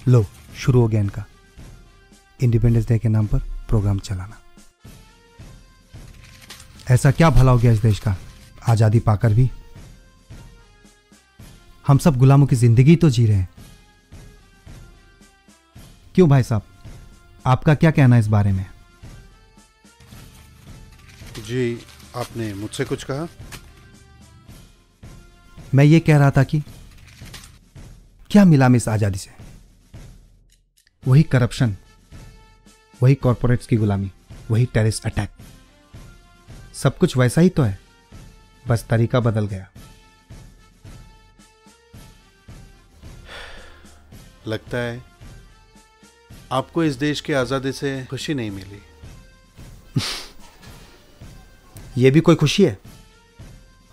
लो, शुरू हो गया इनका इंडिपेंडेंस डे के नाम पर प्रोग्राम चलाना। ऐसा क्या भला हो गया इस देश का आजादी पाकर भी? हम सब गुलामों की जिंदगी तो जी रहे हैं। क्यों भाई साहब, आपका क्या कहना है इस बारे में? जी, आपने मुझसे कुछ कहा? मैं ये कह रहा था कि क्या मिला हमें इस आजादी से? वही करप्शन, वही कॉरपोरेट्स की गुलामी, वही टेररिस्ट अटैक, सब कुछ वैसा ही तो है, बस तरीका बदल गया। लगता है आपको इस देश की आजादी से खुशी नहीं मिली। यह भी कोई खुशी है?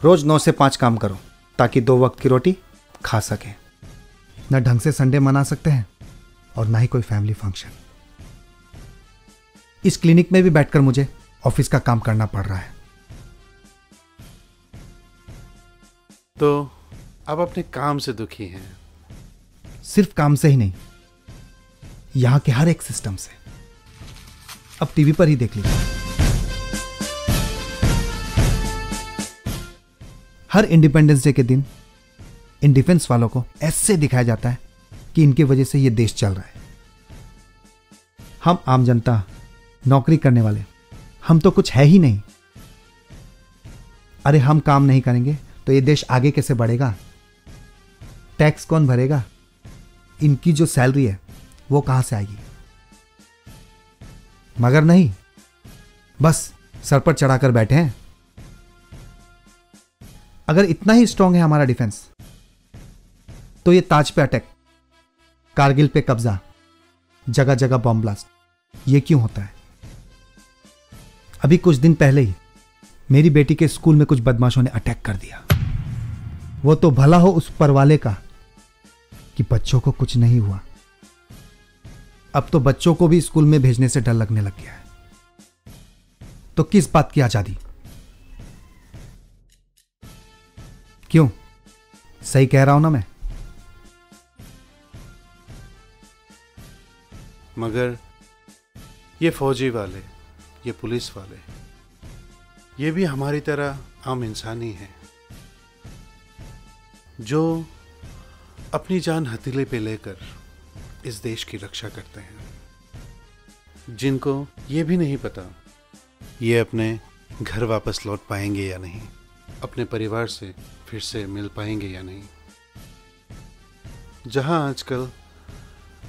रोज 9 से 5 काम करो ताकि 2 वक्त की रोटी खा सके। न ढंग से संडे मना सकते हैं और ना ही कोई फैमिली फंक्शन। इस क्लिनिक में भी बैठकर मुझे ऑफिस का काम करना पड़ रहा है। तो आप अपने काम से दुखी हैं? सिर्फ काम से ही नहीं, यहां के हर एक सिस्टम से। अब टीवी पर ही देख लीजिए, हर इंडिपेंडेंस डे के दिन इन डिफेंस वालों को ऐसे दिखाया जाता है कि इनकी वजह से यह देश चल रहा है। हम आम जनता, नौकरी करने वाले, हम तो कुछ है ही नहीं। अरे हम काम नहीं करेंगे तो ये देश आगे कैसे बढ़ेगा? टैक्स कौन भरेगा? इनकी जो सैलरी है वो कहां से आएगी? मगर नहीं, बस सर पर चढ़ाकर बैठे हैं। अगर इतना ही स्ट्रांग है हमारा डिफेंस, तो ये ताज पे अटैक, कारगिल पे कब्जा, जगह जगह बॉम्ब ब्लास्ट, ये क्यों होता है? अभी कुछ दिन पहले ही मेरी बेटी के स्कूल में कुछ बदमाशों ने अटैक कर दिया। वो तो भला हो उस परवाले का कि बच्चों को कुछ नहीं हुआ। अब तो बच्चों को भी स्कूल में भेजने से डर लगने लग गया है। तो किस बात की आजादी? क्यों, सही कह रहा हूं ना मैं? मगर ये फौजी वाले, ये पुलिस वाले, ये भी हमारी तरह आम इंसान ही हैं, जो अपनी जान हथेली पे लेकर इस देश की रक्षा करते हैं, जिनको ये भी नहीं पता ये अपने घर वापस लौट पाएंगे या नहीं, अपने परिवार से फिर से मिल पाएंगे या नहीं। जहां आजकल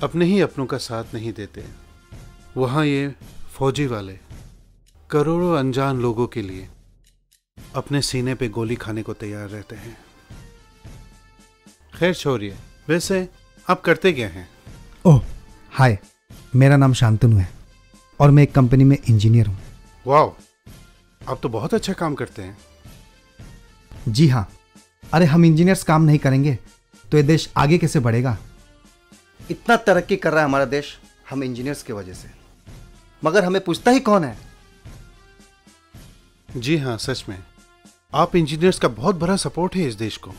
अपने ही अपनों का साथ नहीं देते, वहां ये फौजी वाले करोड़ों अनजान लोगों के लिए अपने सीने पे गोली खाने को तैयार रहते हैं। खैर छोड़िए, वैसे आप करते क्या हैं? ओह हाय, मेरा नाम शांतनु है और मैं एक कंपनी में इंजीनियर हूं। वाह, आप तो बहुत अच्छा काम करते हैं। जी हाँ, अरे हम इंजीनियर्स काम नहीं करेंगे तो ये देश आगे कैसे बढ़ेगा? इतना तरक्की कर रहा है हमारा देश हम इंजीनियर्स की वजह से, मगर हमें पूछता ही कौन है? जी हाँ, सच में आप इंजीनियर्स का बहुत बड़ा सपोर्ट है इस देश को।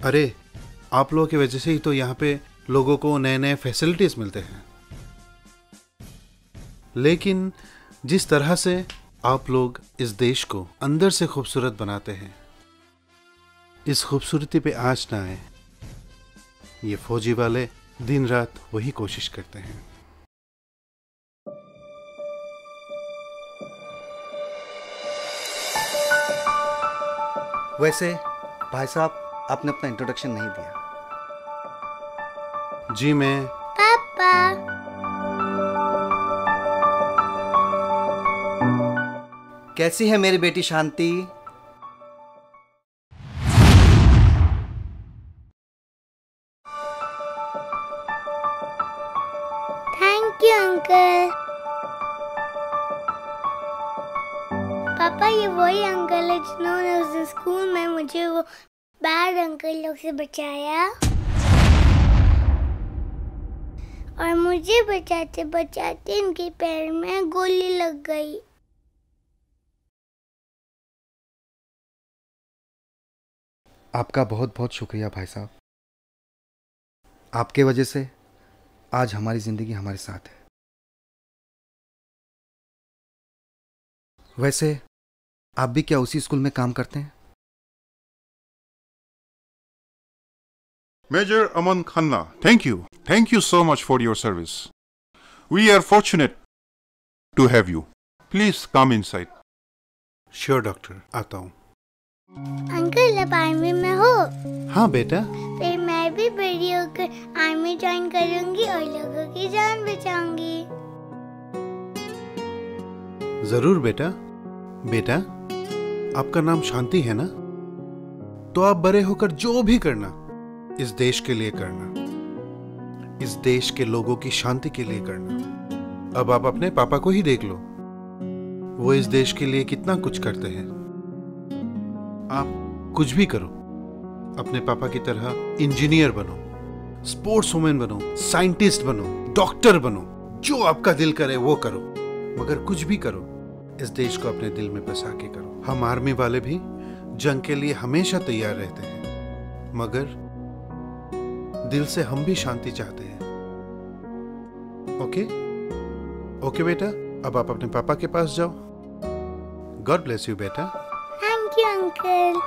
अरे आप लोगों की वजह से ही तो यहाँ पे लोगों को नए नए फैसिलिटीज मिलते हैं। लेकिन जिस तरह से आप लोग इस देश को अंदर से खूबसूरत बनाते हैं, इस खूबसूरती पे आँच ना आए, ये फौजी वाले दिन रात वही कोशिश करते हैं। वैसे भाई साहब, आपने अपना इंट्रोडक्शन नहीं दिया। जी, मैं पापा। कैसी है मेरी बेटी शांति? Thank you uncle. पापा ये वही अंकल है जिन्होंने उस दिन स्कूल में मुझे वो बैड अंकल लोग से बचाया, और मुझे बचाते बचाते इनके पैर में गोली लग गई। आपका बहुत बहुत शुक्रिया भाई साहब। आपके वजह से आज हमारी जिंदगी हमारे साथ है। वैसे आप भी क्या उसी स्कूल में काम करते हैं? Major Aman Khanna, thank you. Thank you so much for your service. We are fortunate to have you. Please come inside. Sure doctor, आता हूँ। अंकल अब आर्मी में हो? हाँ बेटा। फिर मैं भी बड़ी होकर आर्मी ज्वाइन करूंगी और लोगों की जान बचाऊंगी। जरूर बेटा। बेटा, आपका नाम शांति है ना? तो आप बड़े होकर जो भी करना, इस देश के लिए करना, इस देश के लोगों की शांति के लिए करना। अब आप अपने पापा को ही देख लो, वो इस देश के लिए कितना कुछ करते हैं। आप कुछ भी करो, अपने पापा की तरह इंजीनियर बनो, स्पोर्ट्स वुमेन बनो, साइंटिस्ट बनो, डॉक्टर बनो, जो आपका दिल करे वो करो, मगर कुछ भी करो इस देश को अपने दिल में बसा के करो। हम आर्मी वाले भी जंग के लिए हमेशा तैयार रहते हैं, मगर दिल से हम भी शांति चाहते हैं। ओके? ओके बेटा, अब आप अपने पापा के पास जाओ। गॉड ब्लेस यू बेटा। Thank you uncle.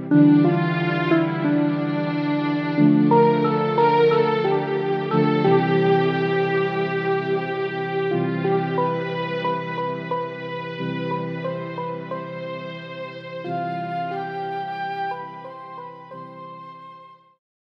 Thank you.